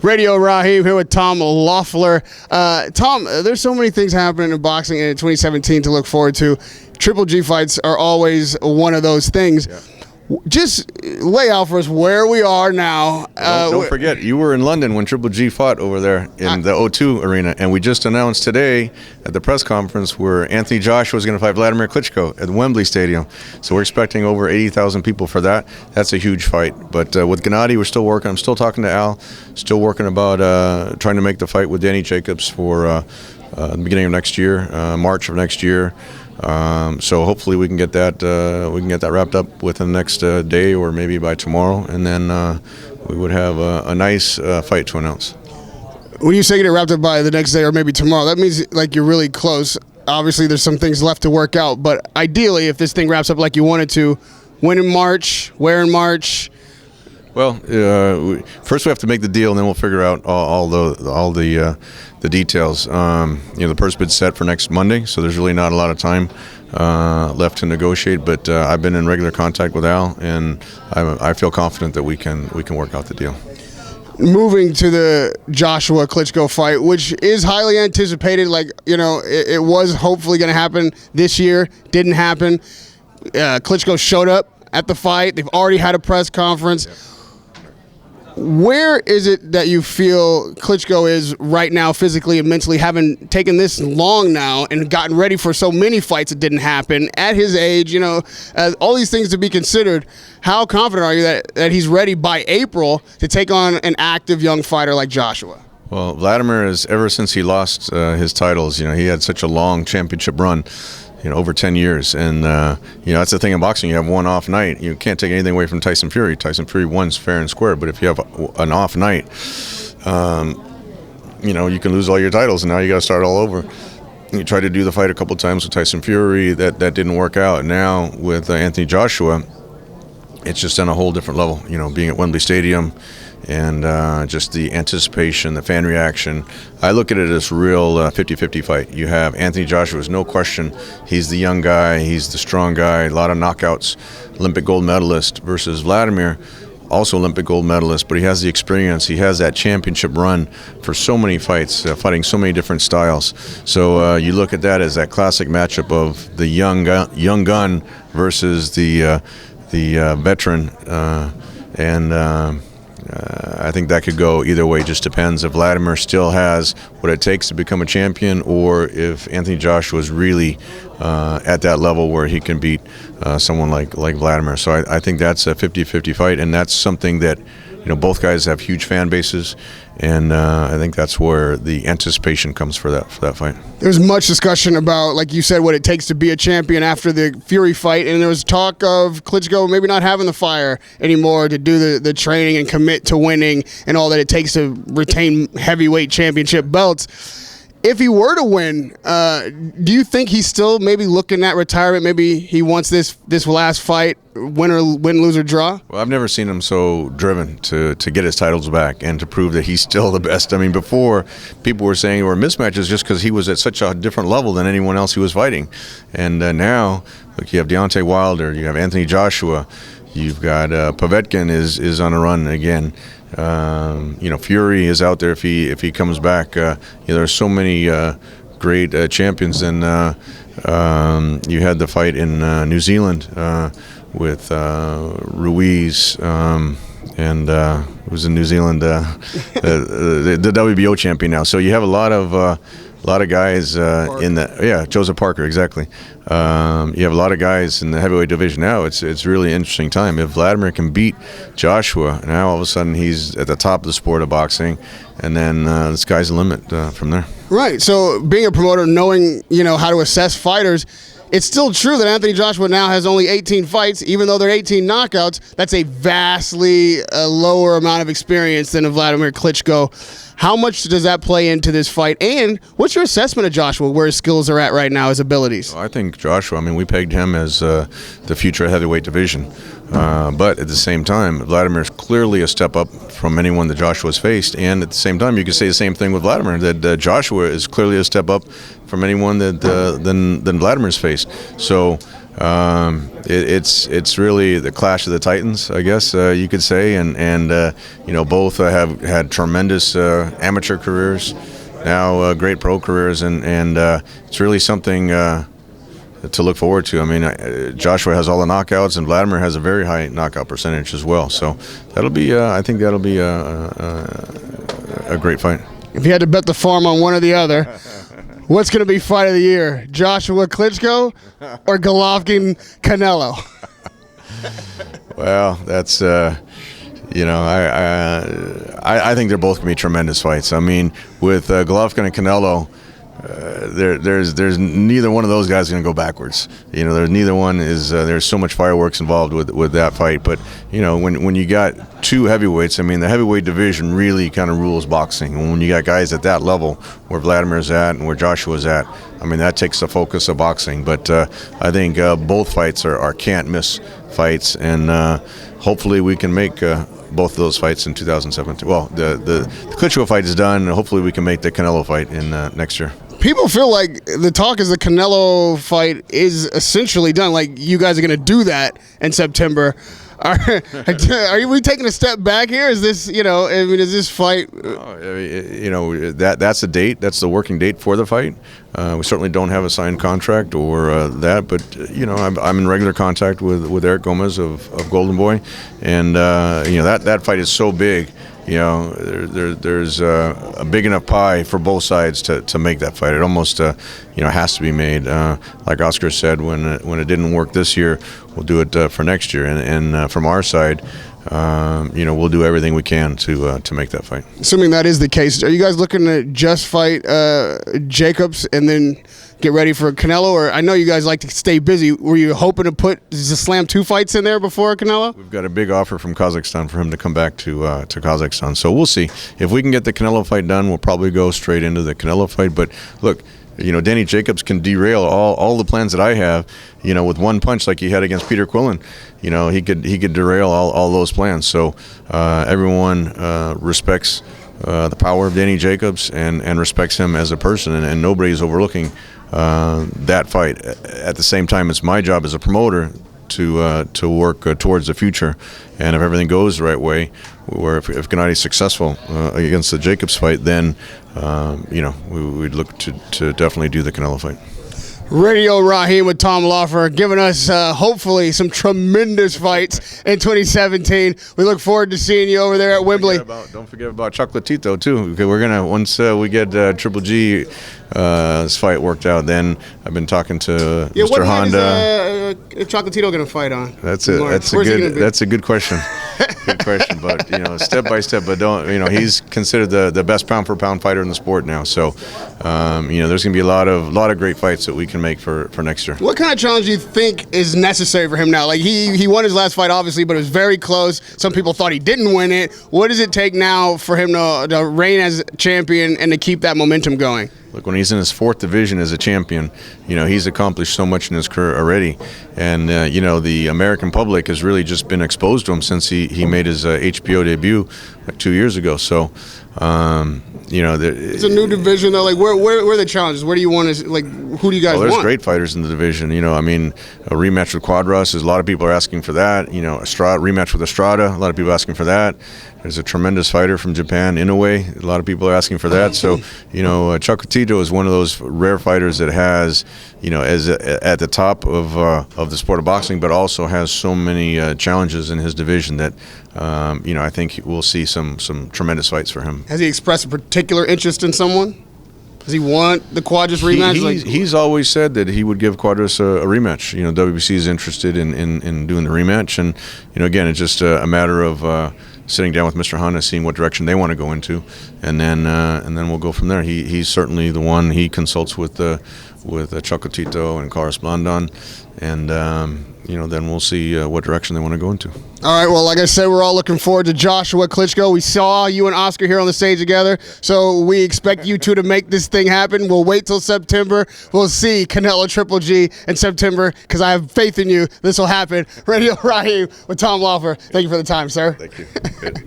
Radio Raheem here with Tom Loeffler. Tom, there's so many things happening in boxing in 2017 to look forward to. Triple G fights are always one of those things. Yeah. Just lay out for us where we are now. Don't forget, you were in London when Triple G fought over there in the O2 arena, and we just announced today at the press conference where Anthony Joshua is going to fight Vladimir Klitschko at the Wembley Stadium. So we're expecting over 80,000 people for that. That's a huge fight. But with Gennady, we're still working. I'm still talking to Al, still working about trying to make the fight with Danny Jacobs for the beginning of next year, March of next year. So hopefully we can get that wrapped up within the next day or maybe by tomorrow, and then we would have a nice fight to announce. When you say get it wrapped up by the next day or maybe tomorrow, that means like you're really close. Obviously there's some things left to work out, but ideally if this thing wraps up like you want it to, when in March, where in March? Well, first we have to make the deal, and then we'll figure out all the details. The purse bid's set for next Monday, so there's really not a lot of time left to negotiate. But I've been in regular contact with Al, and I feel confident that we can work out the deal. Moving to the Joshua Klitschko fight, which is highly anticipated, it was hopefully going to happen this year, didn't happen. Klitschko showed up at the fight. They've already had a press conference. Yeah. Where is it that you feel Klitschko is right now physically and mentally, having taken this long now and gotten ready for so many fights that didn't happen at his age, all these things to be considered? How confident are you that he's ready by April to take on an active young fighter like Joshua? Well, Vladimir is, ever since he lost his titles, he had such a long championship run. Over 10 years, and that's the thing in boxing. You have one off night. You can't take anything away from Tyson Fury. Tyson Fury won's fair and square, but if you have an off night, you can lose all your titles, and now you got to start all over. You tried to do the fight a couple times with Tyson Fury, that didn't work out. Now with Anthony Joshua, it's just on a whole different level. Being at Wembley Stadium, and just the anticipation, the fan reaction. I look at it as real 50-50 fight. You have Anthony Joshua, there's no question. He's the young guy, he's the strong guy, a lot of knockouts, Olympic gold medalist, versus Vladimir, also Olympic gold medalist, but he has the experience. He has that championship run for so many fights, fighting so many different styles. So you look at that as that classic matchup of the young gun versus the veteran, I think that could go either way. Just depends if Vladimir still has what it takes to become a champion, or if Anthony Joshua is really at that level where he can beat someone like Vladimir. So I think that's a 50-50 fight, and that's something that both guys have huge fan bases, and I think that's where the anticipation comes for that fight. There's much discussion about, like you said, what it takes to be a champion after the Fury fight, and there was talk of Klitschko maybe not having the fire anymore to do the training and commit to winning and all that it takes to retain heavyweight championship belts. If he were to win, do you think he's still maybe looking at retirement? Maybe he wants this last fight, win, lose, or draw? Well, I've never seen him so driven to get his titles back and to prove that he's still the best. I mean, before, people were saying there were mismatches just because he was at such a different level than anyone else he was fighting. And now, look, you have Deontay Wilder, you have Anthony Joshua, you've got Povetkin is on a run again. Fury is out there if he comes back. There's so many great champions, and you had the fight in New Zealand with Ruiz, and it was in New Zealand, the WBO champion now. So you have a lot of guys in the Joseph Parker, exactly. You have a lot of guys in the heavyweight division now. It's really interesting time. If Vladimir can beat Joshua, now all of a sudden he's at the top of the sport of boxing, and then the sky's the limit from there. Right. So being a promoter, knowing how to assess fighters, it's still true that Anthony Joshua now has only 18 fights, even though they're 18 knockouts. That's a vastly lower amount of experience than a Vladimir Klitschko. How much does that play into this fight? And what's your assessment of Joshua, where his skills are at right now, his abilities? Well, I think Joshua, we pegged him as the future heavyweight division. But at the same time, Vladimir's clearly a step up from anyone that Joshua's faced. And at the same time, you could say the same thing with Vladimir, that Joshua is clearly a step up from anyone that than Vladimir's faced. So It's really the clash of the Titans, I guess you could say, and both have had tremendous amateur careers, now great pro careers, and it's really something to look forward to. I mean, Joshua has all the knockouts, and Vladimir has a very high knockout percentage as well. So that'll be, I think that'll be a great fight. If you had to bet the farm on one or the other, what's going to be fight of the year? Joshua Klitschko or Golovkin Canelo? Well, that's I think they're both going to be tremendous fights. I mean, with Golovkin and Canelo, there's neither one of those guys going to go backwards. There's neither one is. There's so much fireworks involved with that fight. But when you got two heavyweights, I mean, the heavyweight division really kind of rules boxing. And when you got guys at that level, where Vladimir's at and where Joshua's at, I mean, that takes the focus of boxing. But I think both fights are can't miss fights, and hopefully we can make both of those fights in 2017. Well, the Klitschko fight is done, and hopefully we can make the Canelo fight in next year. People feel like the talk is the Canelo fight is essentially done. Like, you guys are going to do that in September. Are we taking a step back here? Is this, is this fight? That's the date. That's the working date for the fight. We certainly don't have a signed contract or that, but I'm in regular contact with Eric Gomez of Golden Boy, and that fight is so big. There's a big enough pie for both sides to make that fight. It almost has to be made. Like Oscar said, when it didn't work this year, we'll do it for next year. And from our side, we'll do everything we can to make that fight. Assuming that is the case, are you guys looking to just fight Jacobs and then get ready for Canelo? Or I know you guys like to stay busy. Were you hoping to slam 2 fights in there before Canelo? We've got a big offer from Kazakhstan for him to come back to Kazakhstan. So we'll see. If we can get the Canelo fight done, we'll probably go straight into the Canelo fight. But look, Danny Jacobs can derail all the plans that I have, with one punch like he had against Peter Quillen. He could derail all those plans. So everyone respects the power of Danny Jacobs and respects him as a person, and nobody's overlooking that fight. At the same time, it's my job as a promoter to work towards the future, and if everything goes the right way, where if Gennady's successful against the Jacobs fight, then we'd look to definitely do the Canelo fight. Radio Raheem with Tom Loeffler, giving us hopefully some tremendous fights in 2017. We look forward to seeing you over there at Wembley. Don't forget about Chocolatito too. Okay, we're gonna once we get Triple G fight worked out. Then I've been talking to Mr. Honda. Is Chocolatito gonna fight on? That's a good question. Good question, but step by step. But he's considered the best pound for pound fighter in the sport now. So there's gonna be a lot of great fights that we can make for next year. What kind of challenge do you think is necessary for him now? Like, he won his last fight, obviously, but it was very close. Some people thought he didn't win it. What does it take now for him to reign as champion and to keep that momentum going? Look, when he's in his 4th division as a champion, he's accomplished so much in his career already. And, the American public has really just been exposed to him since he made his HBO debut like 2 years ago. So, it's a new division, though. Like, where are the challenges? Where do you want to, like, who do you guys want? There's great fighters in the division. A rematch with Quadras, a lot of people are asking for that. Rematch with Estrada, a lot of people are asking for that. There's a tremendous fighter from Japan, Inoue. A lot of people are asking for that. So, Chocolatito is one of those rare fighters that has, at the top of the sport of boxing, but also has so many challenges in his division that, I think we'll see some tremendous fights for him. Has he expressed a particular interest in someone? Does he want the Quadras rematch? He's always said that he would give Quadras a rematch. WBC is interested in doing the rematch, and again, it's just a matter of sitting down with Mr. Honda, seeing what direction they want to go into, and then we'll go from there. He's certainly the one. He consults with Chocolatito and Carlos Blandon, and then we'll see what direction they want to go into. All right, well, like I said, we're all looking forward to Joshua Klitschko. We saw you and Oscar here on the stage together, so we expect you two to make this thing happen. We'll wait till September. We'll see Canelo Triple G in September, because I have faith in you. This will happen. Radio Raheem with Tom Loeffler. Thank you for the time, sir. Thank you. Good.